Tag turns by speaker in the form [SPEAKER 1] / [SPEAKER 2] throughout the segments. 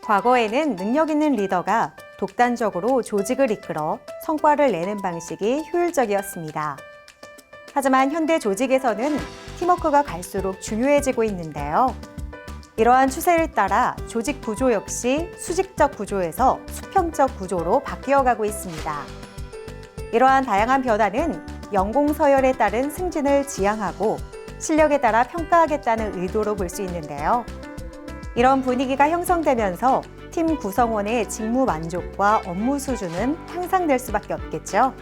[SPEAKER 1] 과거에는 능력 있는 리더가 독단적으로 조직을 이끌어 성과를 내는 방식이 효율적이었습니다. 하지만 현대 조직에서는 팀워크가 갈수록 중요해지고 있는데요. 이러한 추세를 따라 조직 구조 역시 수직적 구조에서 수평적 구조로 바뀌어가고 있습니다. 이러한 다양한 변화는 연공 서열에 따른 승진을 지향하고 실력에 따라 평가하겠다는 의도로 볼 수 있는데요. 이런 분위기가 형성되면서 팀 구성원의 직무 만족과 업무 수준은 향상될 수밖에 없겠죠.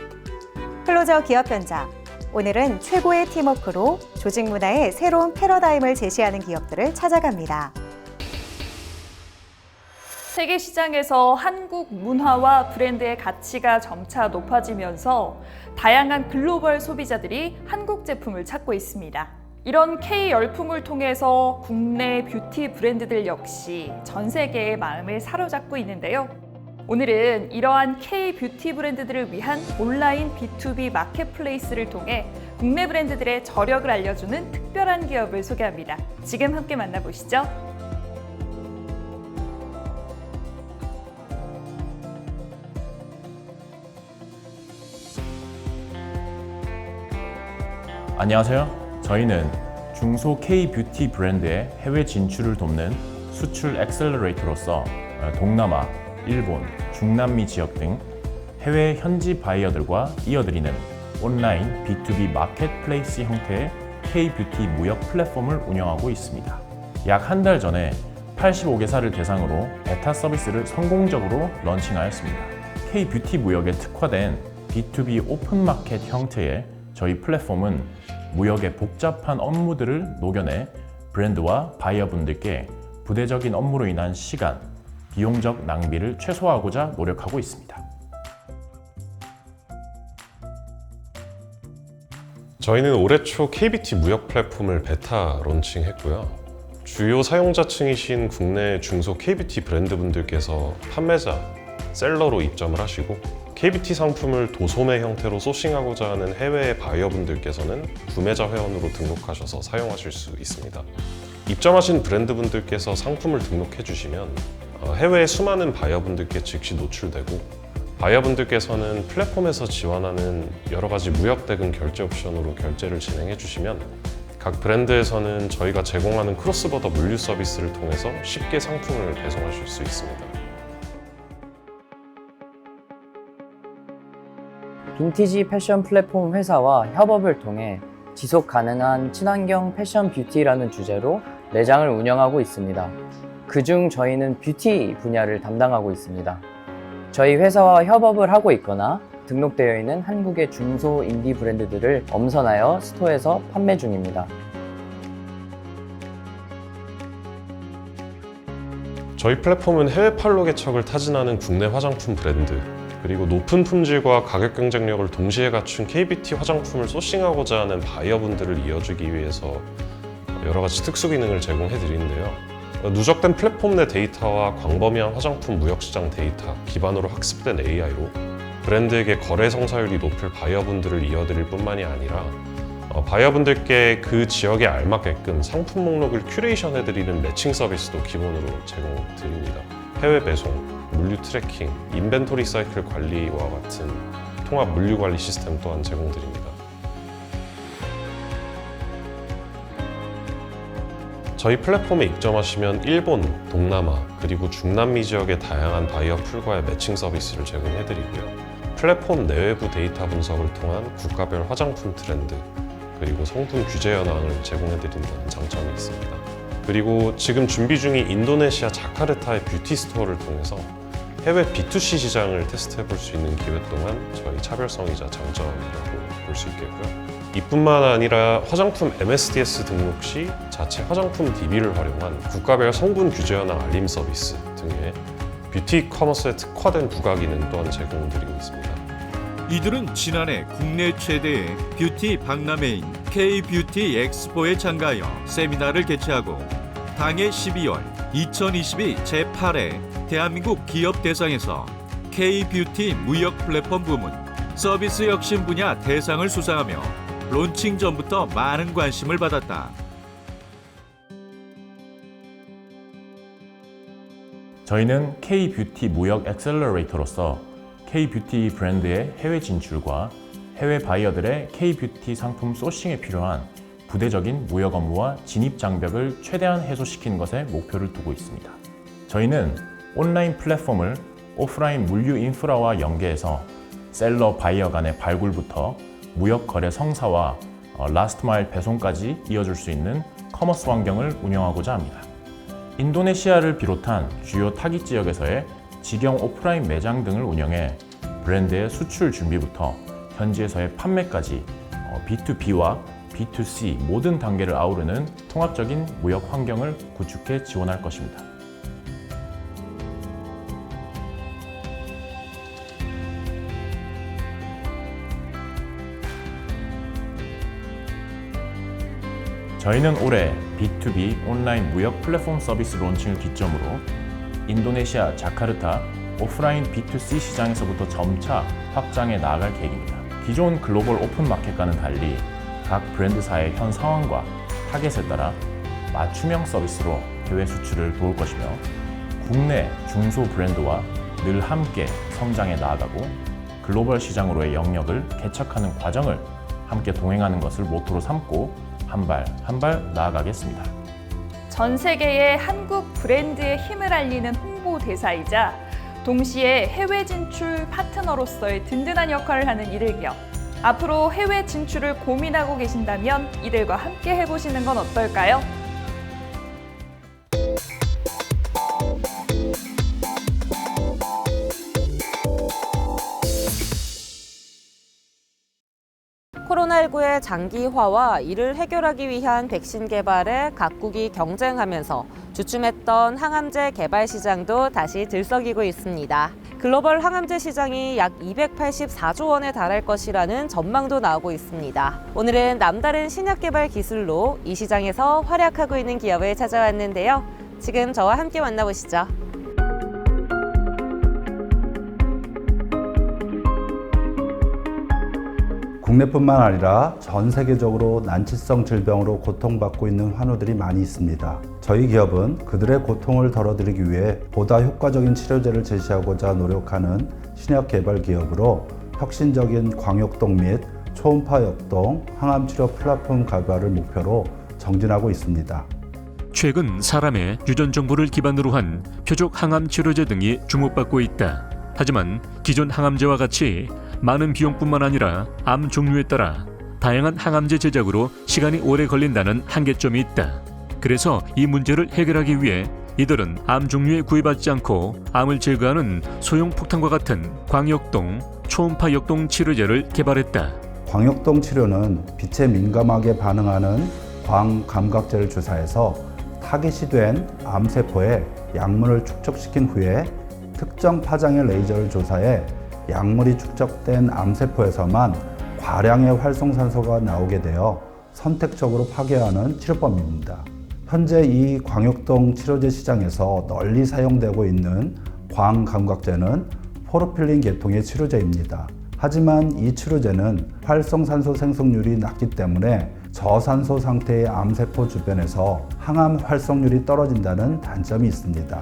[SPEAKER 1] 클로저 기업 현장. 오늘은 최고의 팀워크로 조직 문화의 새로운 패러다임을 제시하는 기업들을 찾아갑니다.
[SPEAKER 2] 세계 시장에서 한국 문화와 브랜드의 가치가 점차 높아지면서 다양한 글로벌 소비자들이 한국 제품을 찾고 있습니다. 이런 K 열풍을 통해서 국내 뷰티 브랜드들 역시 전 세계의 마음을 사로잡고 있는데요. 오늘은 이러한 K 뷰티 브랜드들을 위한 온라인 B2B 마켓플레이스를 통해 국내 브랜드들의 저력을 알려주는 특별한 기업을 소개합니다. 지금 함께 만나보시죠.
[SPEAKER 3] 안녕하세요. 저희는 중소 K-뷰티 브랜드의 해외 진출을 돕는 수출 엑셀러레이터로서 동남아, 일본, 중남미 지역 등 해외 현지 바이어들과 이어드리는 온라인 B2B 마켓플레이스 형태의 K-뷰티 무역 플랫폼을 운영하고 있습니다. 약 한 달 전에 85개사를 대상으로 베타 서비스를 성공적으로 런칭하였습니다. K-뷰티 무역에 특화된 B2B 오픈마켓 형태의 저희 플랫폼은 무역의 복잡한 업무들을 녹여내 브랜드와 바이어분들께 부대적인 업무로 인한 시간, 비용적 낭비를 최소화하고자 노력하고 있습니다.
[SPEAKER 4] 저희는 올해 초 KBT 무역 플랫폼을 베타 론칭했고요. 주요 사용자층이신 국내 중소 KBT 브랜드분들께서 판매자, 셀러로 입점을 하시고 KBT 상품을 도소매 형태로 소싱하고자 하는 해외 바이어분들께서는 구매자 회원으로 등록하셔서 사용하실 수 있습니다. 입점하신 브랜드분들께서 상품을 등록해 주시면 해외의 수많은 바이어분들께 즉시 노출되고 바이어분들께서는 플랫폼에서 지원하는 여러 가지 무역 대금 결제 옵션으로 결제를 진행해 주시면 각 브랜드에서는 저희가 제공하는 크로스버더 물류 서비스를 통해서 쉽게 상품을 배송하실 수 있습니다.
[SPEAKER 5] 빈티지 패션 플랫폼 회사와 협업을 통해 지속 가능한 친환경 패션 뷰티라는 주제로 매장을 운영하고 있습니다. 그중 저희는 뷰티 분야를 담당하고 있습니다. 저희 회사와 협업을 하고 있거나 등록되어 있는 한국의 중소 인디 브랜드들을 엄선하여 스토어에서 판매 중입니다.
[SPEAKER 4] 저희 플랫폼은 해외 판로 개척을 타진하는 국내 화장품 브랜드 그리고 높은 품질과 가격 경쟁력을 동시에 갖춘 KBT 화장품을 소싱하고자 하는 바이어분들을 이어주기 위해서 여러 가지 특수 기능을 제공해 드리는데요. 누적된 플랫폼 내 데이터와 광범위한 화장품 무역시장 데이터 기반으로 학습된 AI로 브랜드에게 거래 성사율이 높을 바이어분들을 이어드릴 뿐만이 아니라 바이어분들께 그 지역에 알맞게끔 상품 목록을 큐레이션해 드리는 매칭 서비스도 기본으로 제공드립니다. 해외 배송, 물류 트래킹, 인벤토리 사이클 관리와 같은 통합 물류 관리 시스템 또한 제공드립니다. 저희 플랫폼에 입점하시면 일본, 동남아, 그리고 중남미 지역의 다양한 바이어 풀과의 매칭 서비스를 제공해드리고요. 플랫폼 내외부 데이터 분석을 통한 국가별 화장품 트렌드, 그리고 성분 규제 현황을 제공해드린다는 장점이 있습니다. 그리고 지금 준비 중인 인도네시아 자카르타의 뷰티 스토어를 통해서 해외 B2C 시장을 테스트해볼 수 있는 기회 또한 저희 차별성이자 장점이라고 볼 수 있겠고요. 이뿐만 아니라 화장품 MSDS 등록 시 자체 화장품 DB를 활용한 국가별 성분 규제 현황 알림 서비스 등의 뷰티 커머스에 특화된 부가 기능 또한 제공드리고 있습니다.
[SPEAKER 6] 이들은 지난해 국내 최대의 뷰티 박람회인 K-뷰티 엑스포에 참가하여 세미나를 개최하고 당해 12월 2022 제8회 대한민국 기업 대상에서 K-뷰티 무역 플랫폼 부문 서비스 혁신 분야 대상을 수상하며 론칭 전부터 많은 관심을 받았다.
[SPEAKER 3] 저희는 K-뷰티 무역 엑셀러레이터로서 K-뷰티 브랜드의 해외 진출과 해외 바이어들의 K-뷰티 상품 소싱에 필요한 부대적인 무역 업무와 진입 장벽을 최대한 해소시키는 것에 목표를 두고 있습니다. 저희는 온라인 플랫폼을 오프라인 물류 인프라와 연계해서 셀러 바이어 간의 발굴부터 무역 거래 성사와 라스트 마일 배송까지 이어줄 수 있는 커머스 환경을 운영하고자 합니다. 인도네시아를 비롯한 주요 타깃 지역에서의 직영 오프라인 매장 등을 운영해 브랜드의 수출 준비부터 현지에서의 판매까지 B2B와 B2C 모든 단계를 아우르는 통합적인 무역 환경을 구축해 지원할 것입니다. 저희는 올해 B2B 온라인 무역 플랫폼 서비스 론칭을 기점으로 인도네시아 자카르타 오프라인 B2C 시장에서부터 점차 확장해 나아갈 계획입니다. 기존 글로벌 오픈 마켓과는 달리 각 브랜드사의 현 상황과 타겟에 따라 맞춤형 서비스로 해외 수출을 도울 것이며 국내 중소 브랜드와 늘 함께 성장해 나아가고 글로벌 시장으로의 영역을 개척하는 과정을 함께 동행하는 것을 모토로 삼고 한 발 한 발 나아가겠습니다.
[SPEAKER 2] 전 세계의 한국 브랜드의 힘을 알리는 홍보 대사이자 동시에 해외 진출 파트너로서의 든든한 역할을 하는 이들 기업. 앞으로 해외 진출을 고민하고 계신다면 이들과 함께 해보시는 건 어떨까요?
[SPEAKER 7] 코로나19의 장기화와 이를 해결하기 위한 백신 개발에 각국이 경쟁하면서 주춤했던 항암제 개발 시장도 다시 들썩이고 있습니다. 글로벌 항암제 시장이 약 284조 원에 달할 것이라는 전망도 나오고 있습니다. 오늘은 남다른 신약 개발 기술로 이 시장에서 활약하고 있는 기업을 찾아왔는데요. 지금 저와 함께 만나보시죠.
[SPEAKER 8] 국내뿐만 아니라 전 세계적으로 난치성 질병으로 고통받고 있는 환우들이 많이 있습니다. 저희 기업은 그들의 고통을 덜어드리기 위해 보다 효과적인 치료제를 제시하고자 노력하는 신약 개발 기업으로 혁신적인 광역동 및 초음파 역동 항암 치료 플랫폼 개발을 목표로 정진하고 있습니다.
[SPEAKER 9] 최근 사람의 유전 정보를 기반으로 한 표적 항암 치료제 등이 주목받고 있다. 하지만 기존 항암제와 같이 많은 비용뿐만 아니라 암 종류에 따라 다양한 항암제 제작으로 시간이 오래 걸린다는 한계점이 있다. 그래서 이 문제를 해결하기 위해 이들은 암 종류에 구애받지 않고 암을 제거하는 소형 폭탄과 같은 광역동, 초음파 역동 치료제를 개발했다.
[SPEAKER 8] 광역동 치료는 빛에 민감하게 반응하는 광감각제를 주사해서 타깃이 된 암세포에 약물을 축적시킨 후에 특정 파장의 레이저를 조사해 약물이 축적된 암세포에서만 과량의 활성산소가 나오게 되어 선택적으로 파괴하는 치료법입니다. 현재 이 광역동 치료제 시장에서 널리 사용되고 있는 광감각제는 포르필린 계통의 치료제입니다. 하지만 이 치료제는 활성산소 생성률이 낮기 때문에 저산소 상태의 암세포 주변에서 항암 활성률이 떨어진다는 단점이 있습니다.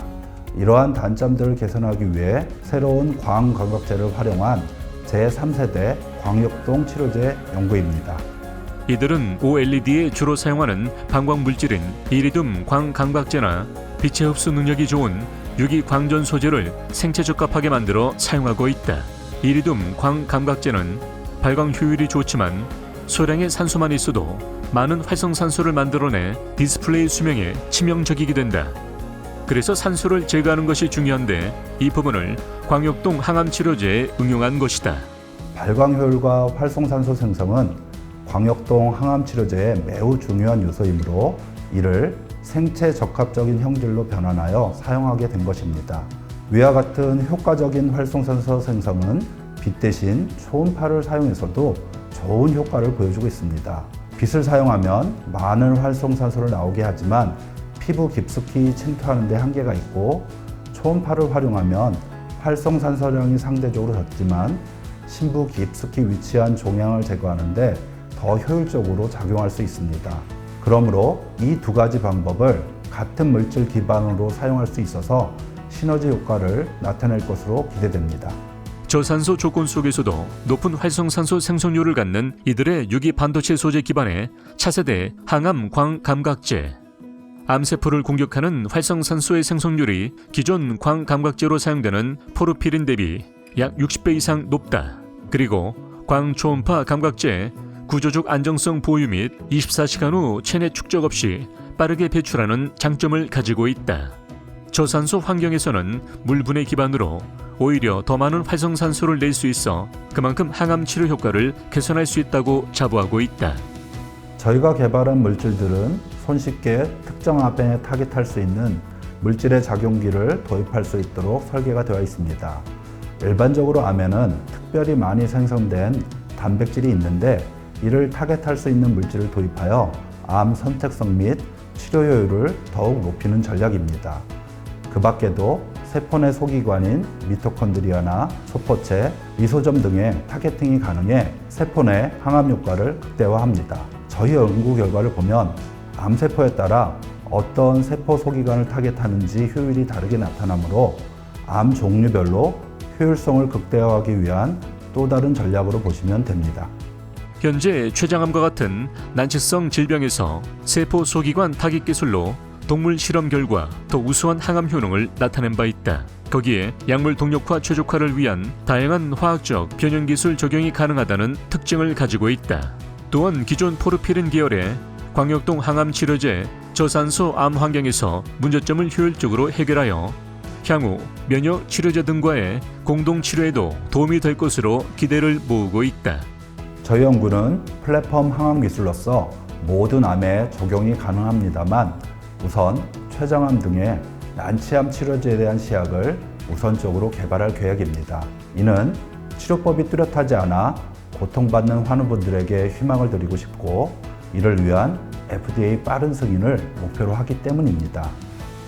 [SPEAKER 8] 이러한 단점들을 개선하기 위해 새로운 광감각제를 활용한 제3세대 광역동 치료제 연구입니다.
[SPEAKER 9] 이들은 OLED에 주로 사용하는 방광 물질인 이리듐 광감각제나 빛의 흡수 능력이 좋은 유기 광전 소재를 생체 적합하게 만들어 사용하고 있다. 이리듐 광감각제는 발광 효율이 좋지만 소량의 산소만 있어도 많은 활성산소를 만들어내 디스플레이 수명에 치명적이게 된다. 그래서 산소를 제거하는 것이 중요한데 이 부분을 광역동 항암 치료제에 응용한 것이다.
[SPEAKER 8] 발광 효율과 활성산소 생성은 광역동 항암 치료제의 매우 중요한 요소이므로 이를 생체 적합적인 형질로 변환하여 사용하게 된 것입니다. 위와 같은 효과적인 활성산소 생성은 빛 대신 초음파를 사용해서도 좋은 효과를 보여주고 있습니다. 빛을 사용하면 많은 활성산소를 나오게 하지만 피부 깊숙이 침투하는 데 한계가 있고 초음파를 활용하면 활성산소량이 상대적으로 적지만 심부 깊숙이 위치한 종양을 제거하는 데 더 효율적으로 작용할 수 있습니다. 그러므로 이 두 가지 방법을 같은 물질 기반으로 사용할 수 있어서 시너지 효과를 나타낼 것으로 기대됩니다.
[SPEAKER 9] 저산소 조건 속에서도 높은 활성산소 생성률을 갖는 이들의 유기 반도체 소재 기반의 차세대 항암 광감각제. 암세포를 공격하는 활성산소의 생성률이 기존 광감각제로 사용되는 포르피린 대비 약 60배 이상 높다. 그리고 광초음파 감각제 구조적 안정성 보유 및 24시간 후 체내 축적 없이 빠르게 배출하는 장점을 가지고 있다. 저산소 환경에서는 물분해 기반으로 오히려 더 많은 활성산소를 낼 수 있어 그만큼 항암 치료 효과를 개선할 수 있다고 자부하고 있다.
[SPEAKER 8] 저희가 개발한 물질들은 손쉽게 특정 암에 타깃할 수 있는 물질의 작용기를 도입할 수 있도록 설계가 되어 있습니다. 일반적으로 암에는 특별히 많이 생성된 단백질이 있는데 이를 타겟할 수 있는 물질을 도입하여 암 선택성 및 치료 효율을 더욱 높이는 전략입니다. 그 밖에도 세포 내 소기관인 미토콘드리아나 소포체, 리소점 등의 타겟팅이 가능해 세포 내 항암 효과를 극대화합니다. 저희 연구 결과를 보면 암세포에 따라 어떤 세포 소기관을 타겟하는지 효율이 다르게 나타나므로 암 종류별로 효율성을 극대화하기 위한 또 다른 전략으로 보시면 됩니다.
[SPEAKER 9] 현재 췌장암과 같은 난치성 질병에서 세포 소기관 타깃 기술로 동물 실험 결과 더 우수한 항암 효능을 나타낸 바 있다. 거기에 약물 동력화 최적화를 위한 다양한 화학적 변형 기술 적용이 가능하다는 특징을 가지고 있다. 또한 기존 포르피린 계열의 광역동 항암 치료제 저산소 암 환경에서 문제점을 효율적으로 해결하여 향후 면역 치료제 등과의 공동 치료에도 도움이 될 것으로 기대를 모으고 있다.
[SPEAKER 8] 저희 연구는 플랫폼 항암 기술로서 모든 암에 적용이 가능합니다만 우선 췌장암 등의 난치암 치료제에 대한 시약을 우선적으로 개발할 계획입니다. 이는 치료법이 뚜렷하지 않아 고통받는 환우분들에게 희망을 드리고 싶고 이를 위한 FDA 빠른 승인을 목표로 하기 때문입니다.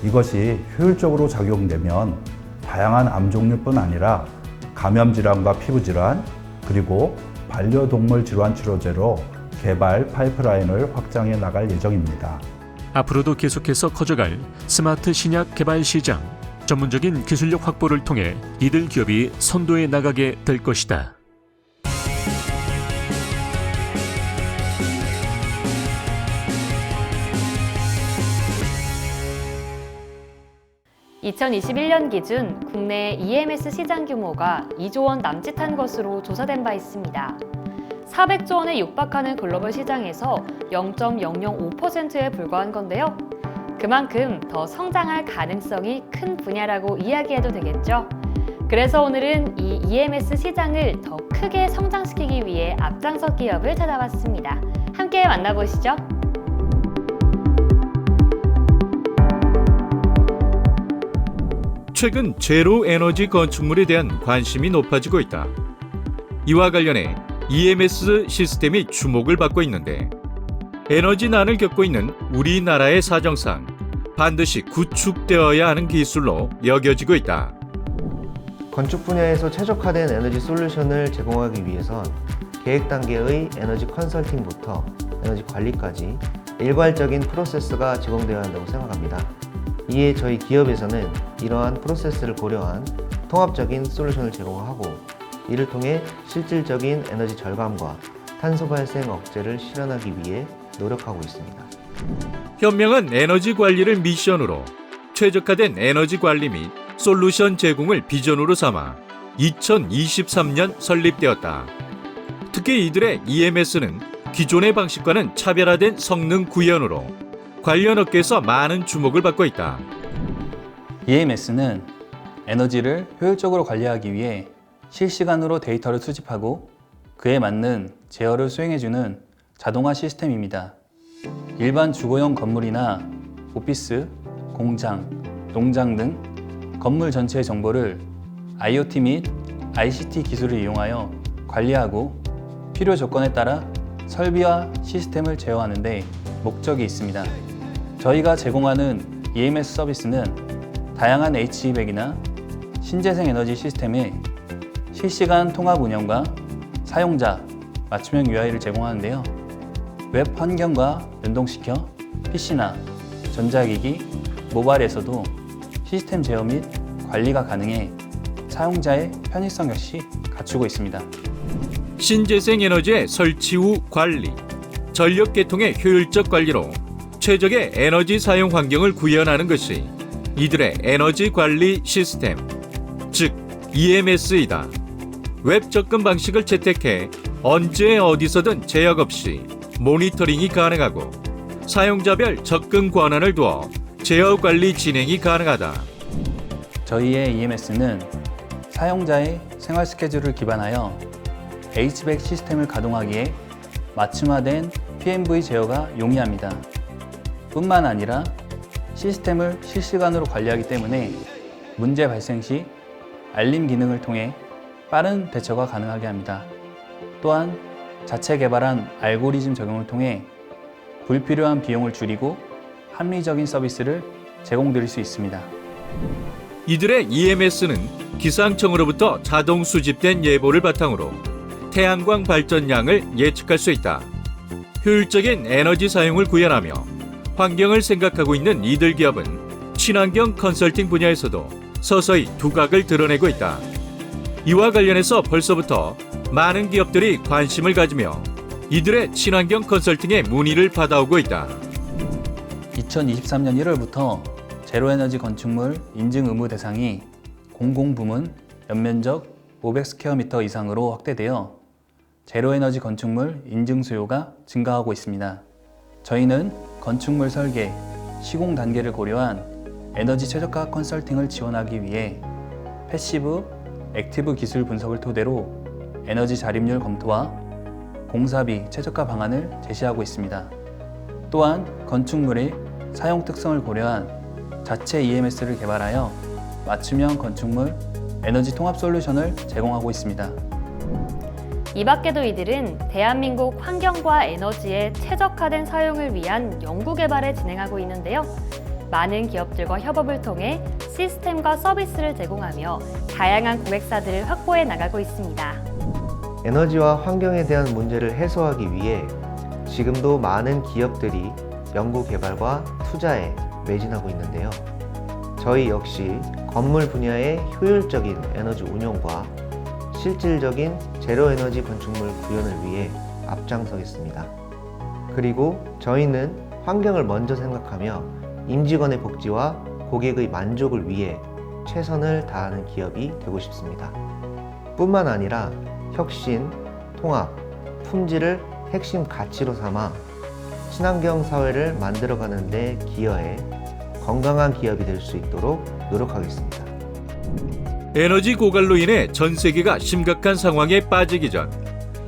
[SPEAKER 8] 이것이 효율적으로 작용되면 다양한 암 종류뿐 아니라 감염질환과 피부질환 그리고 반려동물 질환 치료제로 개발 파이프라인을 확장해 나갈 예정입니다.
[SPEAKER 9] 앞으로도 계속해서 커져갈 스마트 신약 개발 시장, 전문적인 기술력 확보를 통해 이들 기업이 선도해 나가게 될 것이다.
[SPEAKER 10] (2021년) 기준 국내 EMS 시장 규모가 2조 원 남짓한 것으로 조사된 바 있습니다. 400조 원에 육박하는 글로벌 시장에서 0.005%에 불과한 건데요. 그만큼 더 성장할 가능성이 큰 분야라고 이야기해도 되겠죠. 그래서 오늘은 이 EMS 시장을 더 크게 성장시키기 위해 앞장서 기업을 찾아봤습니다. 함께 만나보시죠.
[SPEAKER 6] 최근 제로 에너지 건축물에 대한 관심이 높아지고 있다. 이와 관련해 EMS 시스템이 주목을 받고 있는데 에너지난을 겪고 있는 우리나라의 사정상 반드시 구축되어야 하는 기술로 여겨지고 있다.
[SPEAKER 11] 건축 분야에서 최적화된 에너지 솔루션을 제공하기 위해선 계획 단계의 에너지 컨설팅부터 에너지 관리까지 일괄적인 프로세스가 제공되어야 한다고 생각합니다. 이에 저희 기업에서는 이러한 프로세스를 고려한 통합적인 솔루션을 제공하고 이를 통해 실질적인 에너지 절감과 탄소 발생 억제를 실현하기 위해 노력하고 있습니다.
[SPEAKER 6] 현명한 에너지 관리를 미션으로 최적화된 에너지 관리 및 솔루션 제공을 비전으로 삼아 2023년 설립되었다. 특히 이들의 EMS는 기존의 방식과는 차별화된 성능 구현으로 관련 업계에서 많은 주목을 받고 있다.
[SPEAKER 12] EMS는 에너지를 효율적으로 관리하기 위해 실시간으로 데이터를 수집하고 그에 맞는 제어를 수행해주는 자동화 시스템입니다. 일반 주거용 건물이나 오피스, 공장, 농장 등 건물 전체의 정보를 IoT 및 ICT 기술을 이용하여 관리하고 필요 조건에 따라 설비와 시스템을 제어하는 데 목적이 있습니다. 저희가 제공하는 EMS 서비스는 다양한 HVAC이나 신재생 에너지 시스템의 실시간 통합 운영과 사용자 맞춤형 UI를 제공하는데요. 웹 환경과 연동시켜 PC나 전자기기, 모바일에서도 시스템 제어 및 관리가 가능해 사용자의 편의성 역시 갖추고 있습니다.
[SPEAKER 6] 신재생 에너지의 설치 후 관리, 전력 계통의 효율적 관리로 최적의 에너지 사용 환경을 구현하는 것이 이들의 에너지 관리 시스템, 즉 EMS이다. 웹 접근 방식을 채택해 언제 어디서든 제약 없이 모니터링이 가능하고 사용자별 접근 권한을 두어 제어 관리 진행이 가능하다.
[SPEAKER 12] 저희의 EMS는 사용자의 생활 스케줄을 기반하여 HVAC 시스템을 가동하기에 맞춤화된 PMV 제어가 용이합니다. 뿐만 아니라 시스템을 실시간으로 관리하기 때문에 문제 발생 시 알림 기능을 통해 빠른 대처가 가능하게 합니다. 또한 자체 개발한 알고리즘 적용을 통해 불필요한 비용을 줄이고 합리적인 서비스를 제공드릴 수 있습니다.
[SPEAKER 6] 이들의 EMS는 기상청으로부터 자동 수집된 예보를 바탕으로 태양광 발전량을 예측할 수 있다. 효율적인 에너지 사용을 구현하며 환경을 생각하고 있는 이들 기업은 친환경 컨설팅 분야에서도 서서히 두각을 드러내고 있다. 이와 관련해서 벌써부터 많은 기업들이 관심을 가지며 이들의 친환경 컨설팅의 문의를 받아오고 있다.
[SPEAKER 12] 2023년 1월부터 제로에너지 건축물 인증 의무 대상이 공공부문 연면적 500스퀘어미터 이상으로 확대되어 제로에너지 건축물 인증 수요가 증가하고 있습니다. 저희는 건축물 설계, 시공 단계를 고려한 에너지 최적화 컨설팅을 지원하기 위해 패시브, 액티브 기술 분석을 토대로 에너지 자립률 검토와 공사비 최적화 방안을 제시하고 있습니다. 또한 건축물의 사용 특성을 고려한 자체 EMS를 개발하여 맞춤형 건축물 에너지 통합 솔루션을 제공하고 있습니다.
[SPEAKER 10] 이 밖에도 이들은 대한민국 환경과 에너지의 최적화된 사용을 위한 연구 개발을 진행하고 있는데요. 많은 기업들과 협업을 통해 시스템과 서비스를 제공하며 다양한 고객사들을 확보해 나가고 있습니다.
[SPEAKER 11] 에너지와 환경에 대한 문제를 해소하기 위해 지금도 많은 기업들이 연구 개발과 투자에 매진하고 있는데요. 저희 역시 건물 분야의 효율적인 에너지 운용과 실질적인 제로 에너지 건축물 구현을 위해 앞장서겠습니다. 그리고 저희는 환경을 먼저 생각하며 임직원의 복지와 고객의 만족을 위해 최선을 다하는 기업이 되고 싶습니다. 뿐만 아니라 혁신, 통합, 품질을 핵심 가치로 삼아 친환경 사회를 만들어가는 데 기여해 건강한 기업이 될 수 있도록 노력하겠습니다.
[SPEAKER 6] 에너지 고갈로 인해 전 세계가 심각한 상황에 빠지기 전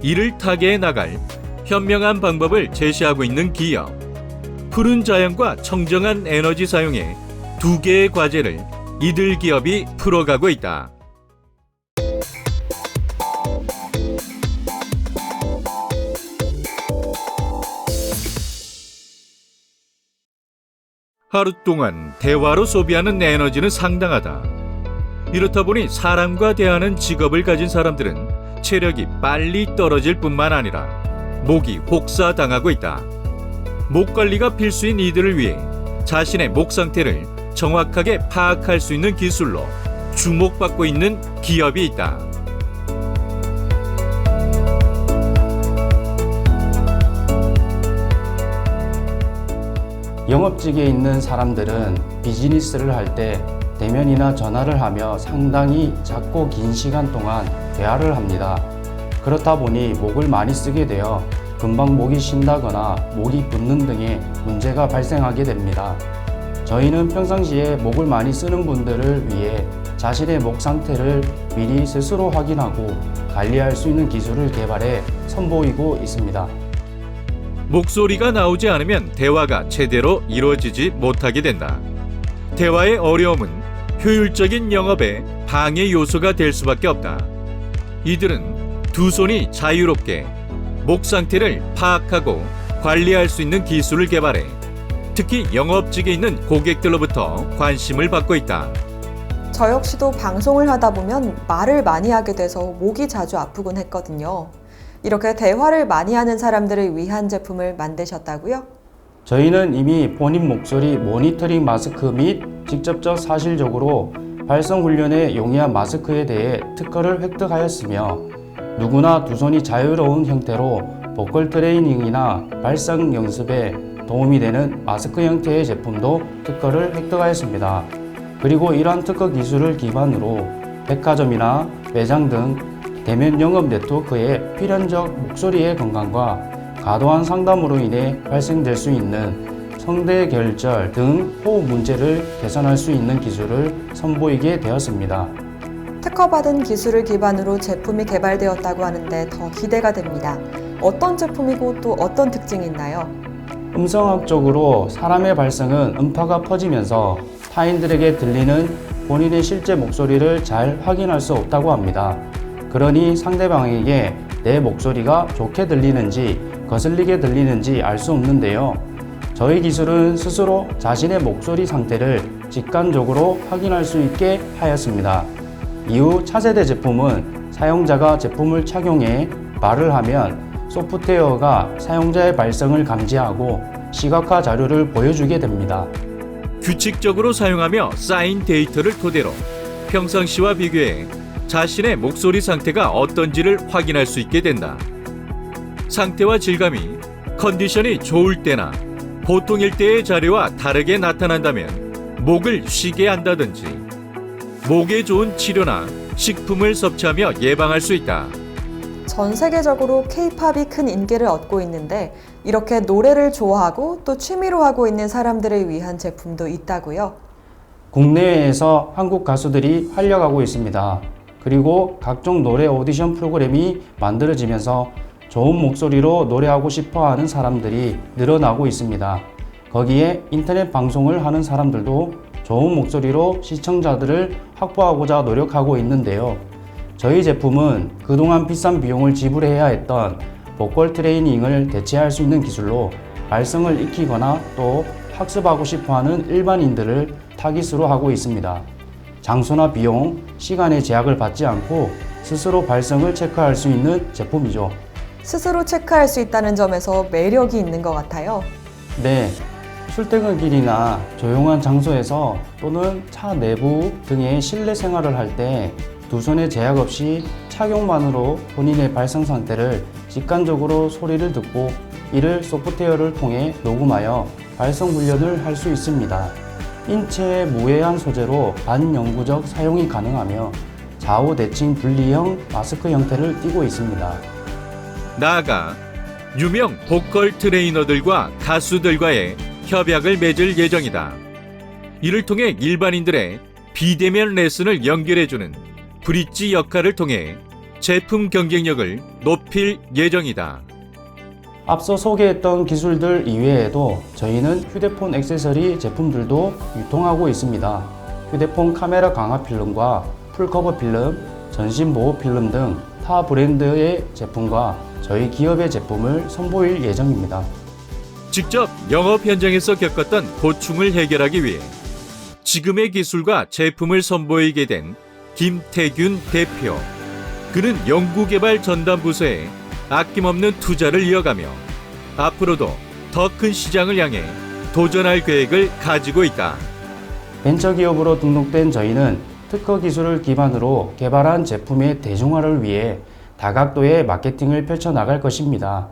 [SPEAKER 6] 이를 타개해 나갈 현명한 방법을 제시하고 있는 기업. 푸른 자연과 청정한 에너지 사용에 두 개의 과제를 이들 기업이 풀어가고 있다. 하루 동안 대화로 소비하는 에너지는 상당하다. 이렇다 보니 사람과 대하는 직업을 가진 사람들은 체력이 빨리 떨어질 뿐만 아니라 목이 혹사당하고 있다. 목 관리가 필수인 이들을 위해 자신의 목 상태를 정확하게 파악할 수 있는 기술로 주목받고 있는 기업이 있다.
[SPEAKER 13] 영업직에 있는 사람들은 비즈니스를 할 때 대면이나 전화를 하며 상당히 작고 긴 시간 동안 대화를 합니다. 그렇다 보니 목을 많이 쓰게 되어 금방 목이 쉰다거나 목이 붓는 등의 문제가 발생하게 됩니다. 저희는 평상시에 목을 많이 쓰는 분들을 위해 자신의 목 상태를 미리 스스로 확인하고 관리할 수 있는 기술을 개발해 선보이고 있습니다.
[SPEAKER 6] 목소리가 나오지 않으면 대화가 제대로 이루어지지 못하게 된다. 대화의 어려움은 효율적인 영업에 방해 요소가 될 수밖에 없다. 이들은 두 손이 자유롭게 목 상태를 파악하고 관리할 수 있는 기술을 개발해 특히 영업직에 있는 고객들로부터 관심을 받고 있다.
[SPEAKER 14] 저 역시도 방송을 하다 보면 말을 많이 하게 돼서 목이 자주 아프곤 했거든요. 이렇게 대화를 많이 하는 사람들을 위한 제품을 만드셨다고요?
[SPEAKER 13] 저희는 이미 본인 목소리 모니터링 마스크 및 직접적 사실적으로 발성 훈련에 용이한 마스크에 대해 특허를 획득하였으며 누구나 두 손이 자유로운 형태로 보컬 트레이닝이나 발성 연습에 도움이 되는 마스크 형태의 제품도 특허를 획득하였습니다. 그리고 이러한 특허 기술을 기반으로 백화점이나 매장 등 대면 영업 네트워크의 필연적 목소리의 건강과 과도한 상담으로 인해 발생될 수 있는 성대 결절 등 호흡 문제를 개선할 수 있는 기술을 선보이게 되었습니다.
[SPEAKER 14] 특허받은 기술을 기반으로 제품이 개발되었다고 하는데 더 기대가 됩니다. 어떤 제품이고 또 어떤 특징이 있나요?
[SPEAKER 13] 음성학적으로 사람의 발성은 음파가 퍼지면서 타인들에게 들리는 본인의 실제 목소리를 잘 확인할 수 없다고 합니다. 그러니 상대방에게 내 목소리가 좋게 들리는지 거슬리게 들리는지 알 수 없는데요. 저희 기술은 스스로 자신의 목소리 상태를 직관적으로 확인할 수 있게 하였습니다. 이후 차세대 제품은 사용자가 제품을 착용해 말을 하면 소프트웨어가 사용자의 발성을 감지하고 시각화 자료를 보여주게 됩니다.
[SPEAKER 6] 규칙적으로 사용하며 쌓인 데이터를 토대로 평상시와 비교해 자신의 목소리 상태가 어떤지를 확인할 수 있게 된다. 상태와 질감이 컨디션이 좋을 때나 보통일 때의 자료와 다르게 나타난다면 목을 쉬게 한다든지 목에 좋은 치료나 식품을 섭취하며 예방할 수 있다.
[SPEAKER 14] 전 세계적으로 K-팝이 큰 인기를 얻고 있는데 이렇게 노래를 좋아하고 또 취미로 하고 있는 사람들을 위한 제품도 있다고요?
[SPEAKER 13] 국내외에서 한국 가수들이 활약하고 있습니다. 그리고 각종 노래 오디션 프로그램이 만들어지면서 좋은 목소리로 노래하고 싶어 하는 사람들이 늘어나고 있습니다. 거기에 인터넷 방송을 하는 사람들도 좋은 목소리로 시청자들을 확보하고자 노력하고 있는데요. 저희 제품은 그동안 비싼 비용을 지불해야 했던 보컬 트레이닝을 대체할 수 있는 기술로 발성을 익히거나 또 학습하고 싶어 하는 일반인들을 타깃으로 하고 있습니다. 장소나 비용, 시간의 제약을 받지 않고 스스로 발성을 체크할 수 있는 제품이죠.
[SPEAKER 14] 스스로 체크할 수 있다는 점에서 매력이 있는 것 같아요.
[SPEAKER 13] 네, 출퇴근길이나 조용한 장소에서 또는 차 내부 등의 실내 생활을 할 때 두 손의 제약 없이 착용만으로 본인의 발성 상태를 직관적으로 소리를 듣고 이를 소프트웨어를 통해 녹음하여 발성 훈련을 할 수 있습니다. 인체의 무해한 소재로 반영구적 사용이 가능하며 좌우 대칭 분리형 마스크 형태를 띠고 있습니다.
[SPEAKER 6] 나아가 유명 보컬 트레이너들과 가수들과의 협약을 맺을 예정이다. 이를 통해 일반인들의 비대면 레슨을 연결해주는 브릿지 역할을 통해 제품 경쟁력을 높일 예정이다.
[SPEAKER 13] 앞서 소개했던 기술들 이외에도 저희는 휴대폰 액세서리 제품들도 유통하고 있습니다. 휴대폰 카메라 강화 필름과 풀커버 필름, 전신 보호 필름 등 타 브랜드의 제품과 저희 기업의 제품을 선보일 예정입니다.
[SPEAKER 6] 직접 영업 현장에서 겪었던 고충을 해결하기 위해 지금의 기술과 제품을 선보이게 된 김태균 대표. 그는 연구개발 전담 부서에 아낌없는 투자를 이어가며 앞으로도 더 큰 시장을 향해 도전할 계획을 가지고 있다.
[SPEAKER 13] 벤처기업으로 등록된 저희는 특허 기술을 기반으로 개발한 제품의 대중화를 위해 다각도의 마케팅을 펼쳐나갈 것입니다.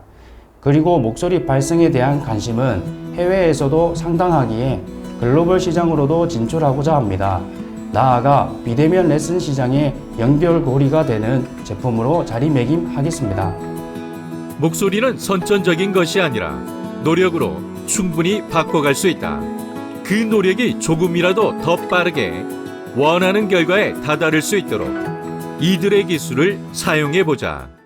[SPEAKER 13] 그리고 목소리 발성에 대한 관심은 해외에서도 상당하기에 글로벌 시장으로도 진출하고자 합니다. 나아가 비대면 레슨 시장의 연결고리가 되는 제품으로 자리매김하겠습니다.
[SPEAKER 6] 목소리는 선천적인 것이 아니라 노력으로 충분히 바꿔갈 수 있다. 그 노력이 조금이라도 더 빠르게 원하는 결과에 다다를 수 있도록 이들의 기술을 사용해보자.